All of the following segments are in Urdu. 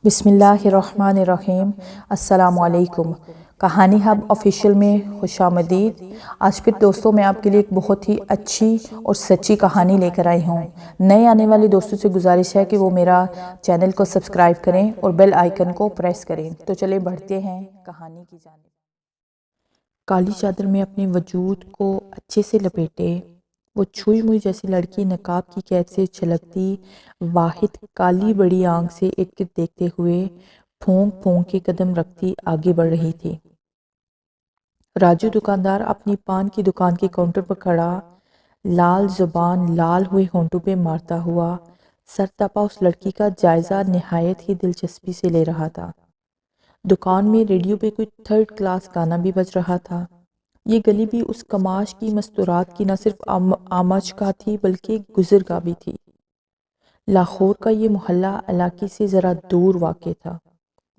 بسم اللہ الرحمن الرحیم۔ السلام علیکم۔ کہانی ہب آفیشیل میں خوش آمدید۔ آج پھر دوستوں میں آپ کے لیے ایک بہت ہی اچھی اور سچی کہانی لے کر آئی ہوں۔ نئے آنے والے دوستوں سے گزارش ہے کہ وہ میرا چینل کو سبسکرائب کریں اور بیل آئیکن کو پریس کریں۔ تو چلیں بڑھتے ہیں کہانی کی جانب۔ کالی چادر میں اپنے وجود کو اچھے سے لپیٹے وہ چھوئی موئی جیسی لڑکی نقاب کی قید سے چھلکتی واحد کالی بڑی آنکھ سے ارد گرد دیکھتے ہوئے پھونک پھونک کے قدم رکھتی آگے بڑھ رہی تھی۔ راجو دکاندار اپنی پان کی دکان کے کاؤنٹر پر کھڑا لال زبان لال ہوئے ہونٹوں پہ مارتا ہوا سر تپا اس لڑکی کا جائزہ نہایت ہی دلچسپی سے لے رہا تھا۔ دکان میں ریڈیو پہ کوئی تھرڈ کلاس گانا بھی بج رہا تھا۔ یہ گلی بھی اس کماش کی مستورات کی نہ صرف آمچ کا تھی بلکہ گزرگاہ بھی تھی۔ لاہور کا یہ محلہ علاقے سے ذرا دور واقع تھا۔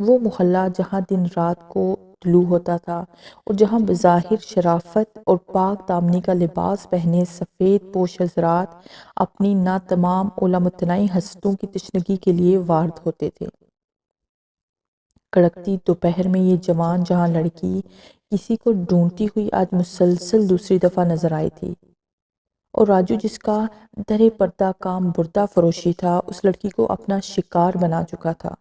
وہ محلہ جہاں دن رات کو طلوع ہوتا تھا اور جہاں بظاہر شرافت اور پاک دامنی کا لباس پہنے سفید پوش حضرات اپنی ناتمام اولا متنائی حسرتوں کی تشنگی کے لیے وارد ہوتے تھے۔ کڑکتی دوپہر میں یہ جوان جہاں لڑکی کسی کو ڈھونڈتی ہوئی آج مسلسل دوسری دفعہ نظر آئی تھی، اور راجو جس کا در پردہ کام بردہ فروشی تھا اس لڑکی کو اپنا شکار بنا چکا تھا۔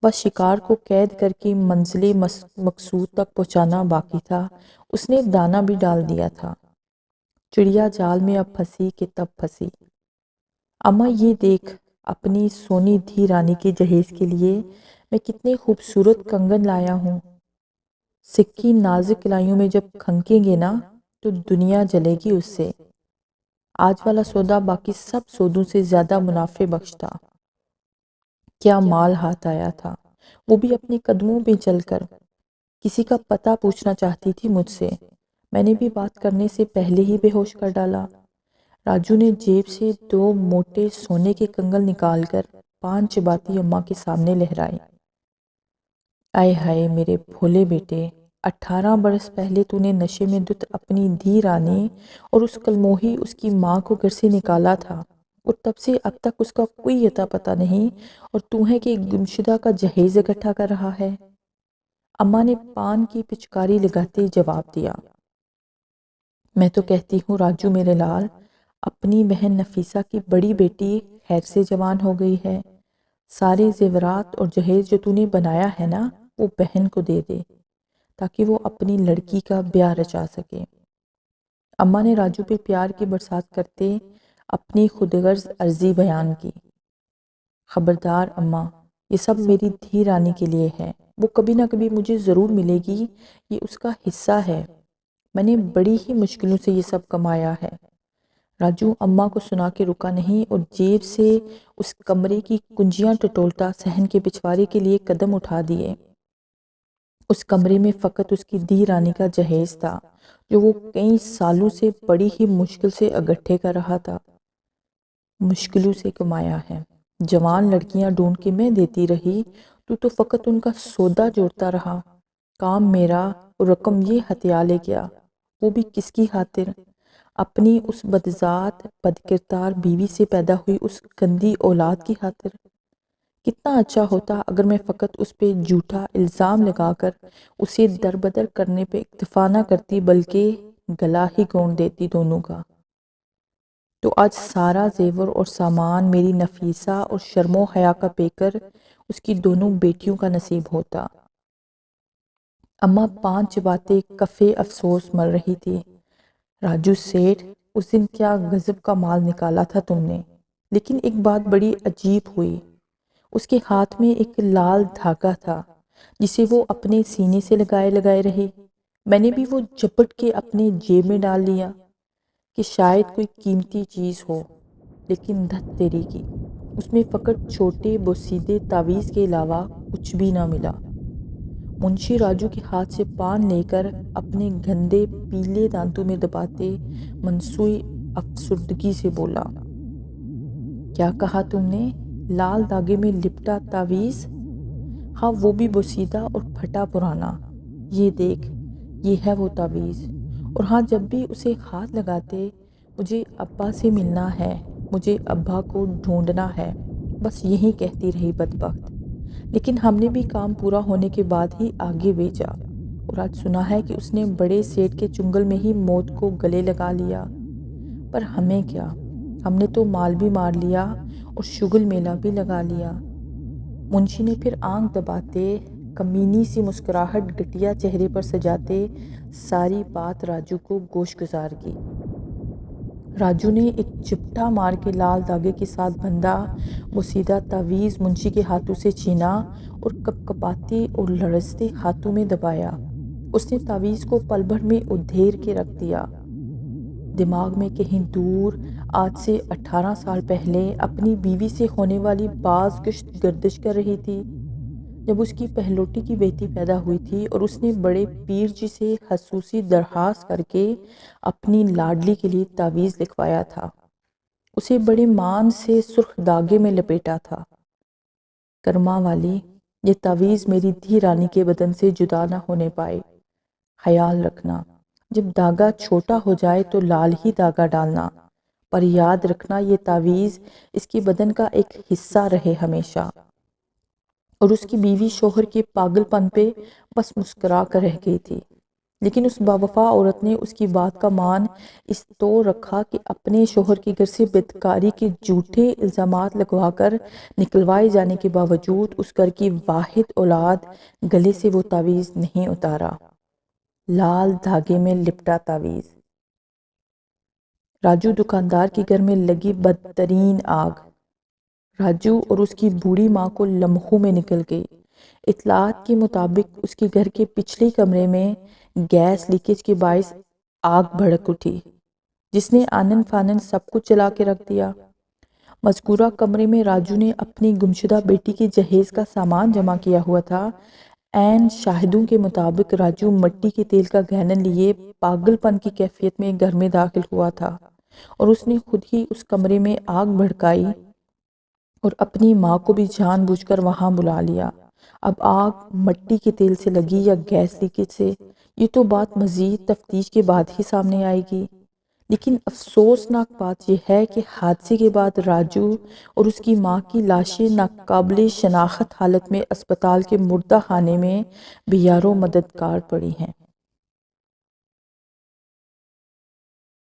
بس شکار کو قید کر کے منزل مقصود تک پہنچانا باقی تھا۔ اس نے دانہ بھی ڈال دیا تھا۔ چڑیا جال میں اب پھنسی کہ تب پھنسی۔ اماں یہ دیکھ، اپنی سونی دھی رانی کے جہیز کے لیے میں کتنے خوبصورت کنگن لایا ہوں۔ سکی نازک کلائیوں میں جب کھنکیں گے نا تو دنیا جلے گی اس سے۔ آج والا سودا باقی سب سودوں سے زیادہ منافع بخش تھا۔ کیا مال ہاتھ آیا تھا، وہ بھی اپنے قدموں پہ چل کر۔ کسی کا پتہ پوچھنا چاہتی تھی مجھ سے، میں نے بھی بات کرنے سے پہلے ہی بے ہوش کر ڈالا۔ راجو نے جیب سے 2 موٹے سونے کے کنگن نکال کر پان چباتی اماں کے سامنے لہرائے۔ آئے ہائے میرے بھولے بیٹے، 18 برس پہلے تو نے نشے میں دھت اپنی دھی رانی اور اس کلموہی اس کی ماں کو گھر سے نکالا تھا، اور تب سے اب تک اس کا کوئی اتا پتہ نہیں، اور تو ہے کہ گمشدہ کا جہیز اکٹھا کر رہا ہے۔ اماں نے پان کی پچکاری لگاتے جواب دیا۔ میں تو کہتی ہوں راجو میرے لال، اپنی بہن نفیسہ کی بڑی بیٹی خیر سے جوان ہو گئی ہے۔ سارے زیورات اور جہیز جو تو نے بنایا ہے نا وہ بہن کو دے دے تاکہ وہ اپنی لڑکی کا بیاہ رچا سکے۔ اماں نے راجو پہ پیار کی برسات کرتے اپنی خودغرض عرضی بیان کی۔ خبردار اماں، یہ سب میری دھی رانی کے لیے ہے، وہ کبھی نہ کبھی مجھے ضرور ملے گی، یہ اس کا حصہ ہے، میں نے بڑی ہی مشکلوں سے یہ سب کمایا ہے۔ راجو اماں کو سنا کے رکا نہیں اور جیب سے اس کمرے کی کنجیاں ٹٹولتا صحن کے پچھواڑے کے لیے قدم اٹھا دیے۔ اس کمرے میں فقط اس کی دھی رانی کا جہیز تھا جو وہ کئی سالوں سے بڑی ہی مشکل سے اگٹھے کر رہا تھا۔ مشکلوں سے کمایا ہے، جوان لڑکیاں ڈھونڈ کے میں دیتی رہی، تو فقط ان کا سودا جوڑتا رہا۔ کام میرا اور رقم یہ ہتھیا لے گیا، وہ بھی کس کی خاطر؟ اپنی اس بدذات بدکردار بیوی سے پیدا ہوئی اس گندی اولاد کی خاطر۔ کتنا اچھا ہوتا اگر میں فقط اس پہ جھوٹا الزام لگا کر اسے دربدر کرنے پہ اکتفا نہ کرتی بلکہ گلا ہی گھونٹ دیتی دونوں کا۔ تو آج سارا زیور اور سامان میری نفیسہ اور شرم و حیا کا پیکر اس کی دونوں بیٹیوں کا نصیب ہوتا۔ اماں پان چباتے کفے افسوس مر رہی تھی۔ راجو سیٹھ، اس دن کیا غضب کا مال نکالا تھا تم نے، لیکن ایک بات بڑی عجیب ہوئی، اس کے ہاتھ میں ایک لال دھاگا تھا جسے وہ اپنے سینے سے لگائے رہی۔ میں نے بھی وہ جپٹ کے اپنے جیب میں ڈال لیا کہ شاید کوئی قیمتی چیز ہو، لیکن دھت تیری کی، اس میں فقط چھوٹے بوسیدے تعویذ کے علاوہ کچھ بھی نہ ملا۔ منشی راجو کے ہاتھ سے پان لے کر اپنے گندے پیلے دانتوں میں دباتے منسوئی افسردگی سے بولا، کیا کہا تم نے؟ لال دھاگے میں لپٹا تعویذ؟ ہاں، وہ بھی بوسیدہ اور پھٹا پرانا۔ یہ دیکھ، یہ ہے وہ تعویذ، اور ہاں جب بھی اسے ہاتھ لگاتے مجھے ابا سے ملنا ہے، مجھے ابا کو ڈھونڈنا ہے، بس یہی کہتی رہی بدبخت۔ لیکن ہم نے بھی کام پورا ہونے کے بعد ہی آگے بھیجا، اور آج سنا ہے کہ اس نے بڑے سیٹ کے چنگل میں ہی موت کو گلے لگا لیا۔ پر ہمیں کیا، ہم نے تو مال بھی مار لیا اور شغل میلہ بھی لگا لیا۔ منشی نے پھر آنکھ دباتے، کمینی سی مسکراہٹ گٹیا چہرے پر سجاتے ساری بات راجو کو گوش گزار کی۔ راجو نے ایک چپٹا مار کے لال دھاگے کے ساتھ بندھا بوسیدہ تعویذ منشی کے ہاتھوں سے چھینا اور کپکپاتے اور لرزتے ہاتھوں میں دبایا۔ اس نے تعویذ کو پل بھر میں ادھیر کے رکھ دیا۔ دماغ میں کہیں دور، آج سے 18 سال پہلے اپنی بیوی سے ہونے والی باز گشت گردش کر رہی تھی، جب اس کی پہلوٹی کی بیٹی پیدا ہوئی تھی اور اس نے بڑے پیر جی سے خصوصی درخواست کر کے اپنی لاڈلی کے لیے تعویذ لکھوایا تھا، اسے بڑے مان سے سرخ دھاگے میں لپیٹا تھا۔ کرما والی، یہ تعویذ میری دھی رانی کے بدن سے جدا نہ ہونے پائے۔ خیال رکھنا، جب دھاگا چھوٹا ہو جائے تو لال ہی دھاگا ڈالنا، پر یاد رکھنا یہ تعویذ اس کے بدن کا ایک حصہ رہے ہمیشہ۔ اور اس کی بیوی شوہر کے پاگل پن پہ بس مسکرا کر رہ گئی تھی، لیکن اس باوفا عورت نے اس کی بات کا مان اس طور رکھا کہ اپنے شوہر کے گھر سے بدکاری کے جھوٹے الزامات لگوا کر نکلوائے جانے کے باوجود اس گھر کی واحد اولاد گلے سے وہ تعویذ نہیں اتارا۔ لال دھاگے میں لپٹا تعویذ۔ راجو دکاندار کے گھر میں لگی بدترین آگ راجو اور اس کی بوڑھی ماں کو لمحوں میں نکل گئی۔ اطلاعات کے مطابق اس کے گھر کے پچھلے کمرے میں گیس لیکیج کے باعث آگ بھڑک اٹھی، جس نے آنن فانن سب کچھ جلا کے رکھ دیا۔ مذکورہ کمرے میں راجو نے اپنی گمشدہ بیٹی کے جہیز کا سامان جمع کیا ہوا تھا۔ عین شاہدوں کے مطابق راجو مٹی کے تیل کا گھینن لیے پاگل پن کی کیفیت میں گھر میں داخل ہوا تھا، اور اس نے خود ہی اس کمرے میں آگ بھڑکائی اور اپنی ماں کو بھی جان بوجھ کر وہاں بلا لیا۔ اب آگ مٹی کے تیل سے لگی یا گیس لیکیج سے، یہ تو بات مزید تفتیش کے بعد ہی سامنے آئے گی، لیکن افسوسناک بات یہ ہے کہ حادثے کے بعد راجو اور اس کی ماں کی لاشیں ناقابل شناخت حالت میں اسپتال کے مردہ خانے میں بے یار و مددگار پڑی ہیں۔